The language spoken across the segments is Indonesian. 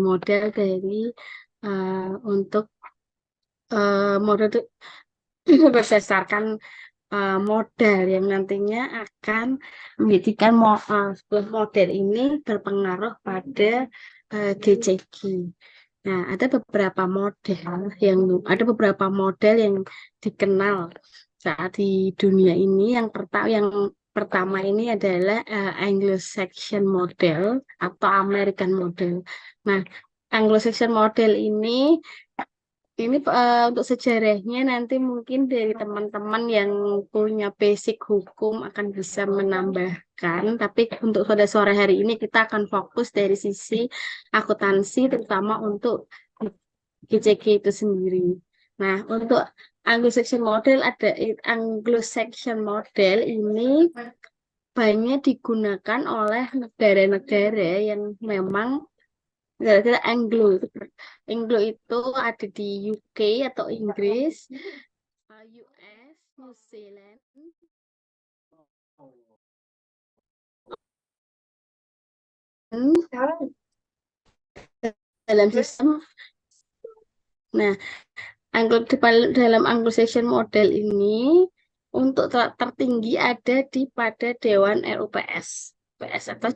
model dari untuk model itu berdasarkan model yang nantinya akan menjadikan sebuah model ini berpengaruh pada GCG. Nah, ada beberapa model yang dikenal saat di dunia ini. Yang pertama ini adalah Anglo-Saxon model atau American model. Nah, Anglo-Saxon model ini untuk sejarahnya nanti mungkin dari teman-teman yang punya basic hukum akan bisa menambahkan. Tapi untuk sore-sore hari ini kita akan fokus dari sisi akuntansi, terutama untuk GCG itu sendiri. Nah, untuk Anglo-Saxon model ini banyak digunakan oleh negara-negara yang memang gara-gara Anglo itu ada di UK atau Inggris, US, New Zealand, dalam sistem. Nah, dalam Anglo-Saxon model ini untuk tertinggi ada pada Dewan RUPS, PS atau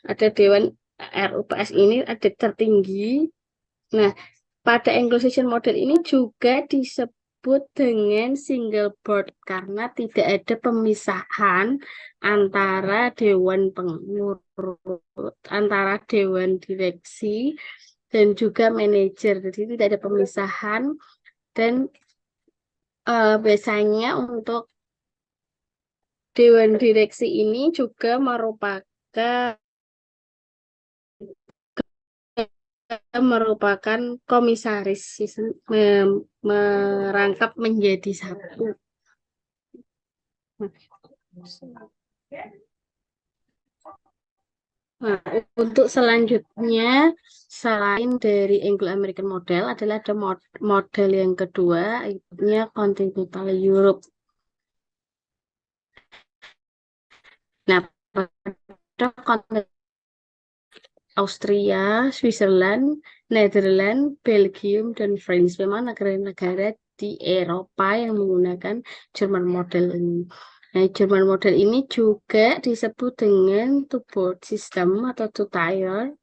ada Dewan RUPS ini ada tertinggi. Nah, pada Anglo-Saxon model ini juga disebut dengan single board karena tidak ada pemisahan antara dewan pengurus, antara dewan direksi dan juga manajer. Jadi tidak ada pemisahan dan biasanya untuk dewan direksi ini juga merupakan komisaris merangkap menjadi satu. Nah, untuk selanjutnya selain dari Anglo-American model adalah ada model yang kedua, itu Continental Europe. Nah, pada konteks Austria, Switzerland, Netherlands, Belgium, dan France memang negara-negara di Eropa yang menggunakan German model ini. Nah, German model ini juga disebut dengan two-board system atau two-tier.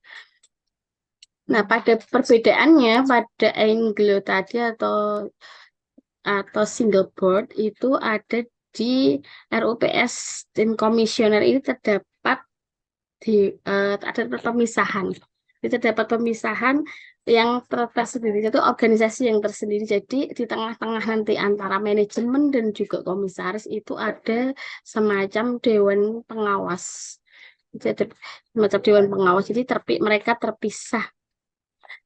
Nah, pada perbedaannya pada Anglo tadi atau single board itu ada di RUPS dan komisioner ini ada pemisahan. Itu terdapat pemisahan yang tersendiri, itu organisasi yang tersendiri. Jadi di tengah-tengah nanti antara manajemen dan juga komisaris itu ada semacam dewan pengawas. Jadi semacam dewan pengawas. Jadi mereka terpisah.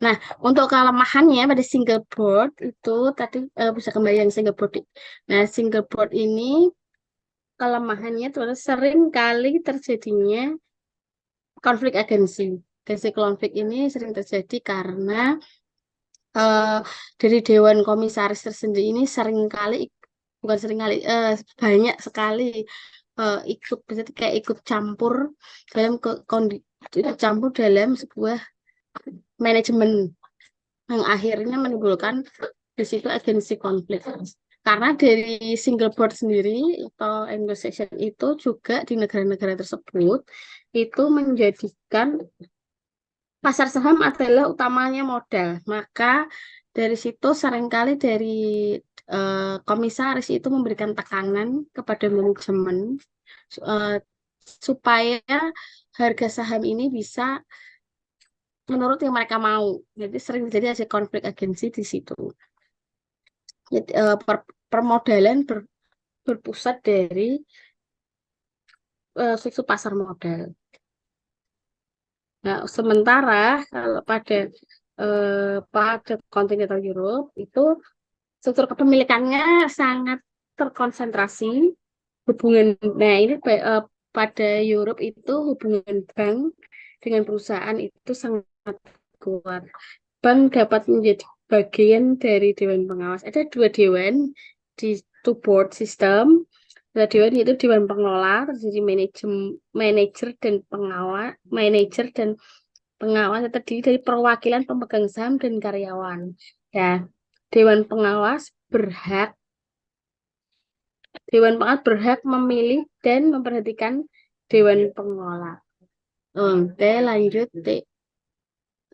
Nah, untuk kelemahannya pada single board itu tadi bisa kembali yang single board. Nah, single board ini kelemahannya terus sering kali terjadinya konflik agensi. Agensi konflik ini sering terjadi karena eh, dari Dewan Komisaris tersendiri ini bukan sering kali, banyak sekali ikut campur dalam ikut campur dalam sebuah manajemen yang akhirnya menimbulkan di situ agensi konflik. Karena dari single board sendiri atau Anglo-Saxon itu juga di negara-negara tersebut itu menjadikan pasar saham adalah utamanya modal. Maka dari situ seringkali dari komisaris itu memberikan tekanan kepada manajemen eh, supaya harga saham ini bisa menurut yang mereka mau. Jadi sering terjadi ada konflik agensi di situ. Jadi, permodalan berpusat dari situ pasar modal. Nah, sementara kalau pada kontinental Europe itu struktur kepemilikannya sangat terkonsentrasi. Hubungan, nah ini pada Europe itu hubungan bank dengan perusahaan itu sangat kuat. Bank dapat menjadi bagian dari dewan pengawas. Ada dua dewan di two board system. Nah, dewan itu dewan pengelola, terjadi manajer dan pengawas terdiri dari perwakilan pemegang saham dan karyawan. Ya, Dewan Pengawas berhak Dewan Pengawas berhak memilih dan memperhatikan Dewan Pengelola. Oke, lanjut, T.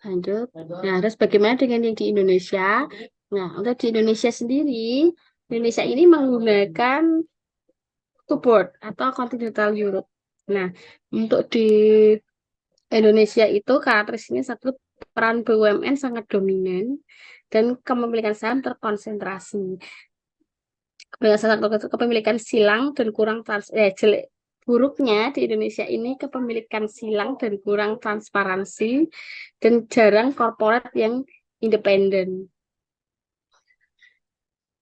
Lanjut. Nah, terus bagaimana dengan yang di Indonesia? Nah, untuk di Indonesia sendiri, Indonesia ini menggunakan two-board atau Continental Europe. Nah, untuk di Indonesia itu karakteristiknya satu, peran BUMN sangat dominan dan kepemilikan saham terkonsentrasi. Kepemilikan silang dan kurang jelek. Buruknya di Indonesia ini kepemilikan silang dan kurang transparansi dan jarang korporat yang independen.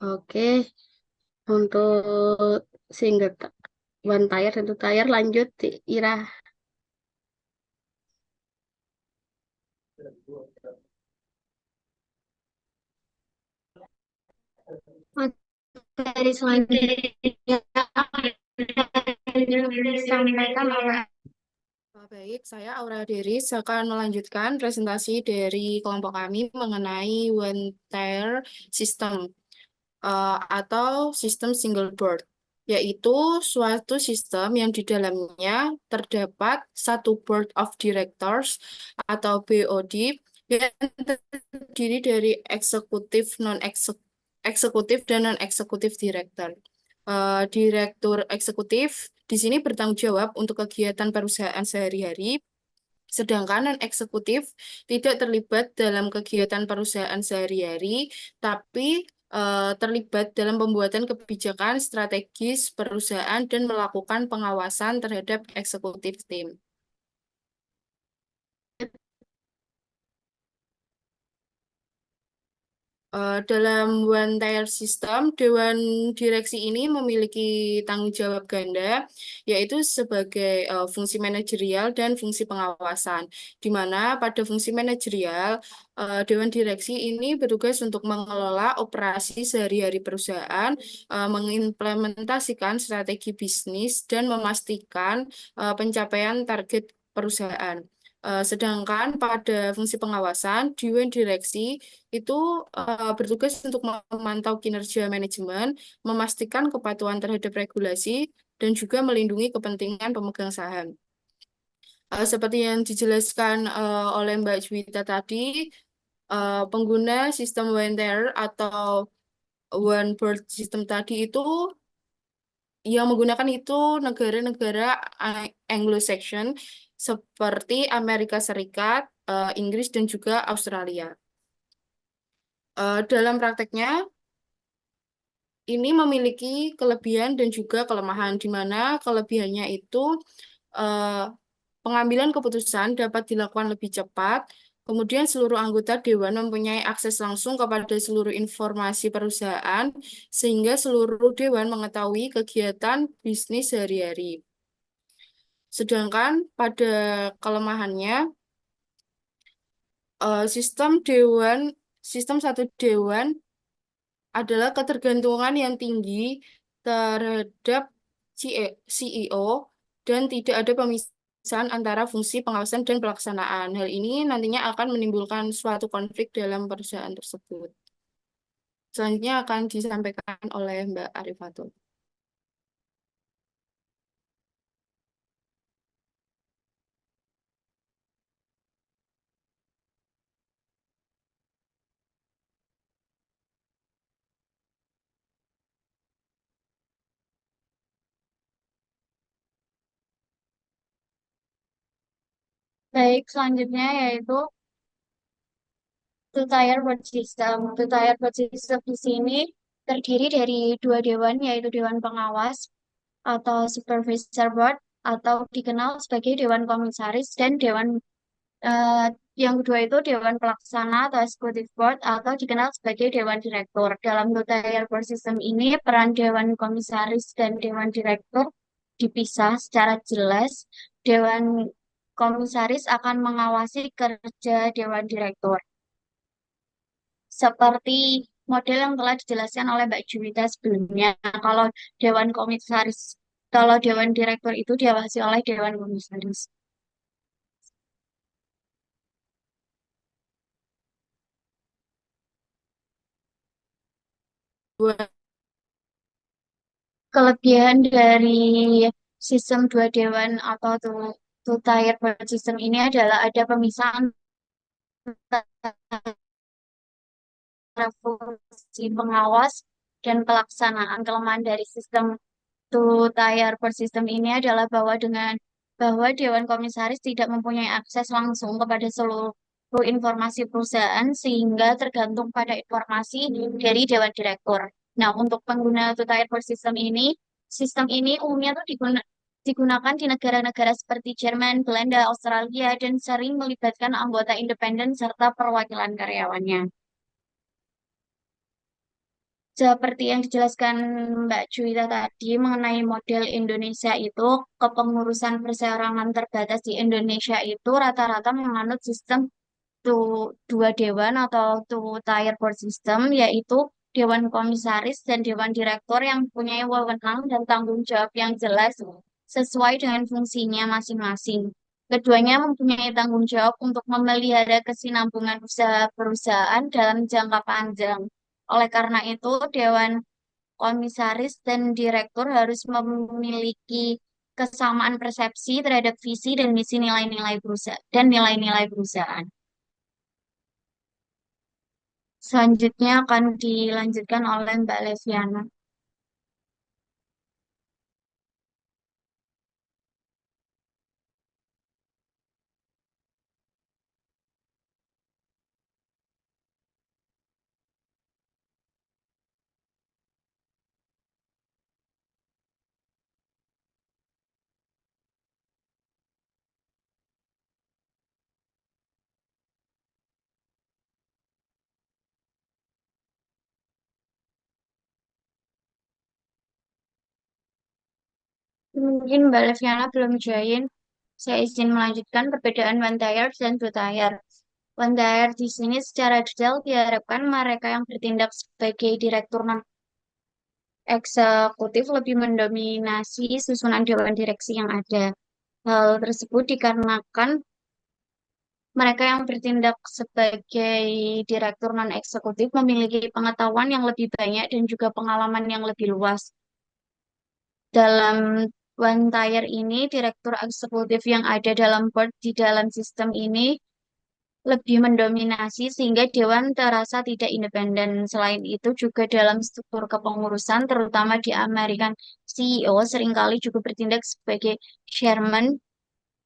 Oke, untuk single one tire dan two tire lanjut di Ira. Materi selanjutnya disampaikan oleh Baik, saya Aura Deris akan melanjutkan presentasi dari kelompok kami mengenai one tier system atau sistem single board, yaitu suatu sistem yang di dalamnya terdapat satu board of directors atau BOD yang terdiri dari eksekutif, eksekutif dan non eksekutif director. Direktur eksekutif di sini bertanggung jawab untuk kegiatan perusahaan sehari-hari, sedangkan non-eksekutif tidak terlibat dalam kegiatan perusahaan sehari-hari, tapi terlibat dalam pembuatan kebijakan strategis perusahaan dan melakukan pengawasan terhadap eksekutif tim. Dalam one tier system, Dewan Direksi ini memiliki tanggung jawab ganda, yaitu sebagai fungsi manajerial dan fungsi pengawasan. Di mana pada fungsi manajerial, Dewan Direksi ini bertugas untuk mengelola operasi sehari-hari perusahaan, mengimplementasikan strategi bisnis, dan memastikan pencapaian target perusahaan. Sedangkan pada fungsi pengawasan, Dewan Direksi itu bertugas untuk memantau kinerja manajemen, memastikan kepatuhan terhadap regulasi, dan juga melindungi kepentingan pemegang saham. Seperti yang dijelaskan oleh Mbak Juwita tadi, pengguna sistem WNTR atau One Board System tadi itu yang menggunakan itu negara-negara Anglo-Saxon seperti Amerika Serikat, Inggris, dan juga Australia. Dalam prakteknya, ini memiliki kelebihan dan juga kelemahan, di mana kelebihannya itu eh, pengambilan keputusan dapat dilakukan lebih cepat, kemudian seluruh anggota dewan mempunyai akses langsung kepada seluruh informasi perusahaan, sehingga seluruh dewan mengetahui kegiatan bisnis sehari-hari. Sedangkan pada kelemahannya, sistem satu dewan adalah ketergantungan yang tinggi terhadap CEO dan tidak ada pemisahan antara fungsi pengawasan dan pelaksanaan. Hal ini nantinya akan menimbulkan suatu konflik dalam perusahaan tersebut. Selanjutnya akan disampaikan oleh Mbak Arifatul. Baik, selanjutnya yaitu two-tier board system. Two-tier board system di sini terdiri dari dua dewan, yaitu Dewan Pengawas atau Supervisor Board, atau dikenal sebagai Dewan Komisaris, dan eh, yang kedua itu Dewan Pelaksana atau Executive Board, atau dikenal sebagai Dewan Direktur. Dalam two-tier board system ini, peran Dewan Komisaris dan Dewan Direktur dipisah secara jelas. Dewan Komisaris akan mengawasi kerja Dewan Direktur, seperti model yang telah dijelaskan oleh Mbak Juwita sebelumnya. Kalau Dewan Komisaris, kalau Dewan Direktur itu diawasi oleh Dewan Komisaris. Kelebihan dari sistem dua dewan atau two tier board system ini adalah ada pemisahan antara fungsi pengawas dan pelaksanaan. Kelemahan dari sistem two tier board system ini adalah bahwa Dewan Komisaris tidak mempunyai akses langsung kepada seluruh informasi perusahaan sehingga tergantung pada informasi dari Dewan Direktur. Nah, untuk pengguna two tier board system ini, sistem ini umumnya tuh digunakan di negara-negara seperti Jerman, Belanda, Australia, dan sering melibatkan anggota independen serta perwakilan karyawannya. Seperti yang dijelaskan Mbak Juwita tadi mengenai model Indonesia itu, kepengurusan perseorangan terbatas di Indonesia itu rata-rata menganut sistem dua dewan atau two tier board system, yaitu Dewan Komisaris dan Dewan Direktur yang mempunyai wewenang dan tanggung jawab yang jelas sesuai dengan fungsinya masing-masing. Keduanya mempunyai tanggung jawab untuk memelihara kesinambungan usaha perusahaan dalam jangka panjang. Oleh karena itu, Dewan Komisaris dan Direktur harus memiliki kesamaan persepsi terhadap visi dan misi nilai-nilai perusahaan dan nilai-nilai perusahaan. Selanjutnya akan dilanjutkan oleh Mbak Leviana. Mungkin Mbak Leviana belum join. Saya izin melanjutkan perbedaan one tier dan two tier. One tier di sini secara detail diharapkan mereka yang bertindak sebagai direktur non eksekutif lebih mendominasi susunan dewan direksi yang ada. Hal tersebut dikarenakan mereka yang bertindak sebagai direktur non eksekutif memiliki pengetahuan yang lebih banyak dan juga pengalaman yang lebih luas. Dalam one tier ini, direktur eksekutif yang ada dalam board di dalam sistem ini lebih mendominasi sehingga dewan terasa tidak independen. Selain itu juga dalam struktur kepengurusan, terutama di Amerika, CEO seringkali juga bertindak sebagai chairman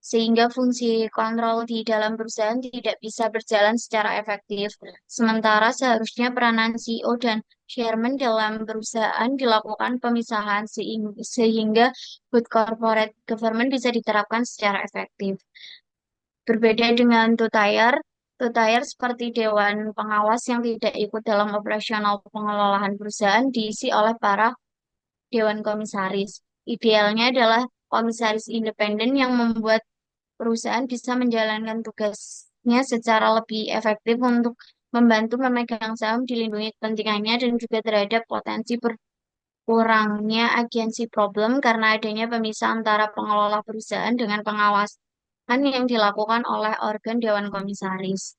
sehingga fungsi kontrol di dalam perusahaan tidak bisa berjalan secara efektif. Sementara seharusnya peranan CEO dan chairman dalam perusahaan dilakukan pemisahan sehingga good corporate government bisa diterapkan secara efektif. Berbeda dengan two tier seperti dewan pengawas yang tidak ikut dalam operasional pengelolaan perusahaan diisi oleh para dewan komisaris. Idealnya adalah komisaris independen yang membuat perusahaan bisa menjalankan tugasnya secara lebih efektif untuk membantu pemegang saham dilindungi kepentingannya dan juga terhadap potensi berkurangnya agensi problem karena adanya pemisah antara pengelola perusahaan dengan pengawasan yang dilakukan oleh organ Dewan Komisaris.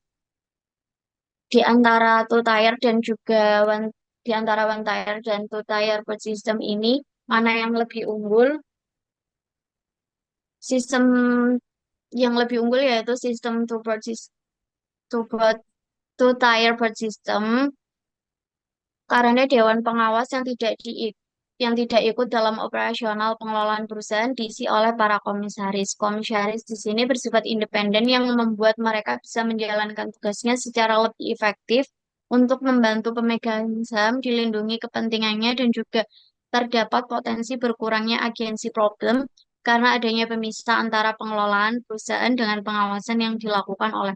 Di antara two tier dan juga one, di antara one tier dan two tier per system ini, mana yang lebih unggul? Sistem yang lebih unggul yaitu sistem two board two tier board system karena dewan pengawas yang tidak ikut dalam operasional pengelolaan perusahaan diisi oleh para komisaris. Komisaris di sini bersifat independen yang membuat mereka bisa menjalankan tugasnya secara lebih efektif untuk membantu pemegang saham dilindungi kepentingannya dan juga terdapat potensi berkurangnya agensi problem karena adanya pemisah antara pengelolaan perusahaan dengan pengawasan yang dilakukan oleh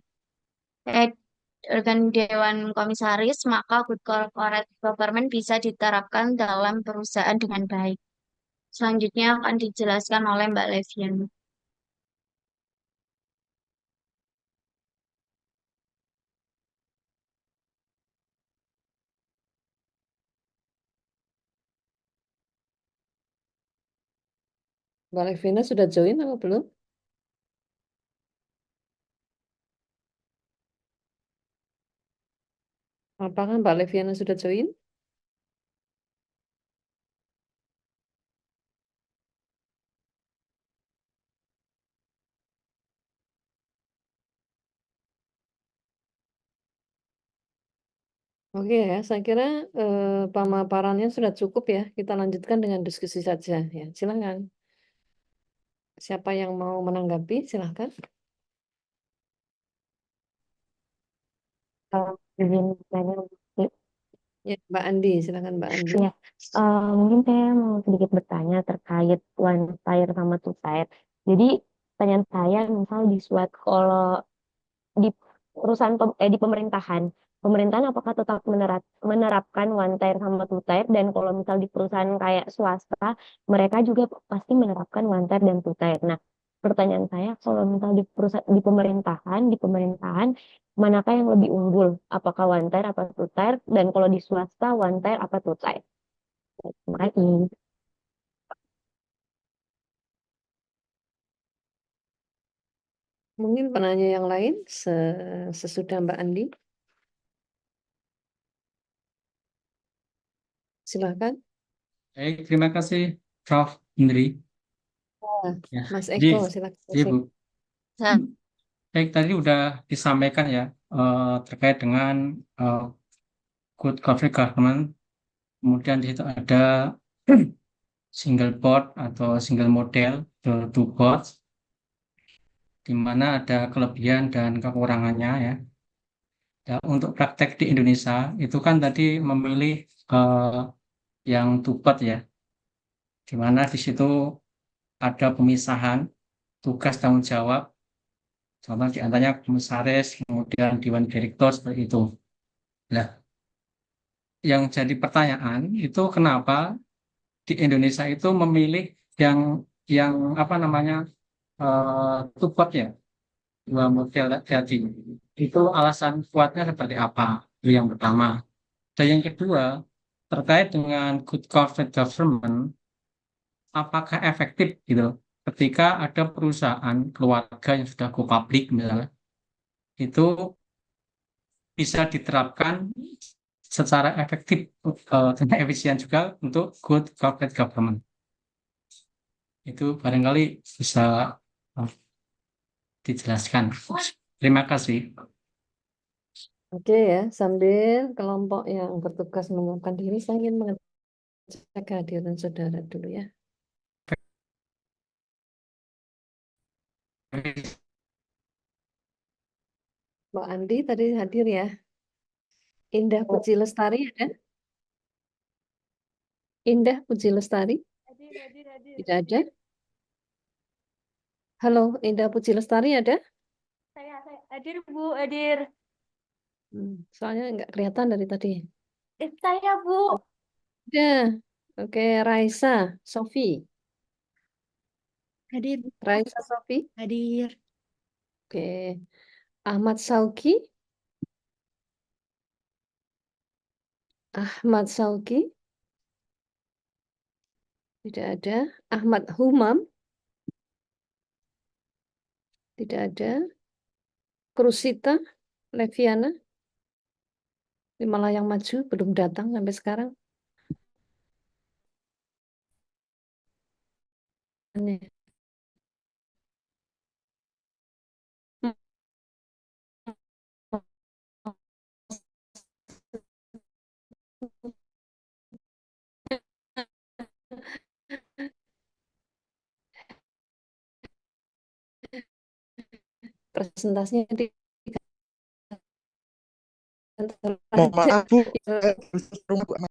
organ Dewan Komisaris, maka good corporate government bisa diterapkan dalam perusahaan dengan baik. Selanjutnya akan dijelaskan oleh Mbak Levian. Mbak Levina sudah join atau belum? Apakah Mbak Leviana sudah join? Oke ya, saya kira pemaparannya sudah cukup ya. Kita lanjutkan dengan diskusi saja ya. Silakan. Siapa yang mau menanggapi? Silakan. Izin bertanya. Ya, Mbak Andi, silakan Mbak Andi. Ya, mungkin saya mau sedikit bertanya terkait one tire sama two tire. Jadi pertanyaan saya, misal di suatu kalau di di pemerintahan apakah tetap menerapkan one tire sama two tire, dan kalau misal di perusahaan kayak swasta mereka juga pasti menerapkan one tire dan two tire. Nah, pertanyaan saya, kalau misal di perusahaan di pemerintahan manakah yang lebih unggul, apakah one tire apa two tire, dan kalau di swasta one tire apa two tire? Terima kasih. Mungkin penanya yang lain sesudah Mbak Andi. Silakan. Baik, terima kasih Prof. Indri. Ya, Mas jadi, Eko, silakan. Mas Bu. Eko. Baik, tadi udah disampaikan ya terkait dengan good corporate government. Kemudian di situ ada single board atau single model, two boards, di mana ada kelebihan dan kekurangannya ya. Ya, untuk praktek di Indonesia itu kan tadi memilih yang two board ya, di mana di situ ada pemisahan tugas tanggung jawab. Contoh di antaranya komisaris, kemudian dewan direktur seperti itu. Nah, yang jadi pertanyaan itu kenapa di Indonesia itu memilih yang yang apa namanya tupot ya, dua model tadi. Itu alasan kuatnya seperti apa? Itu yang pertama. Dan yang kedua, terkait dengan good corporate government, apakah efektif gitu ketika ada perusahaan keluarga yang sudah go public misalnya, itu bisa diterapkan secara efektif dan efisien juga untuk good corporate government. Itu barangkali bisa dijelaskan. Terima kasih. Oke ya, sambil kelompok yang bertugas menyiapkan diri, saya ingin mengecek kehadiran saudara dulu ya. Mbak Andi tadi hadir ya. Indah Puji Lestari ada? Indah Puji Lestari? Tidak ada? Halo, Indah Puji Lestari ada? Saya hadir, Bu, hadir. Soalnya nggak kelihatan dari tadi. Saya, Bu. Ada. Oke, Raisa, Sofi. Hadir, Raisa, Sofi. hadir. Oke. Ahmad Sauki. Ahmad Sauki. Tidak ada. Ahmad Humam. Tidak ada. Krusita Leviana. Ini malah yang maju belum datang sampai sekarang. Ini. Presentasinya di Mohon maaf Bu, rumah Bu.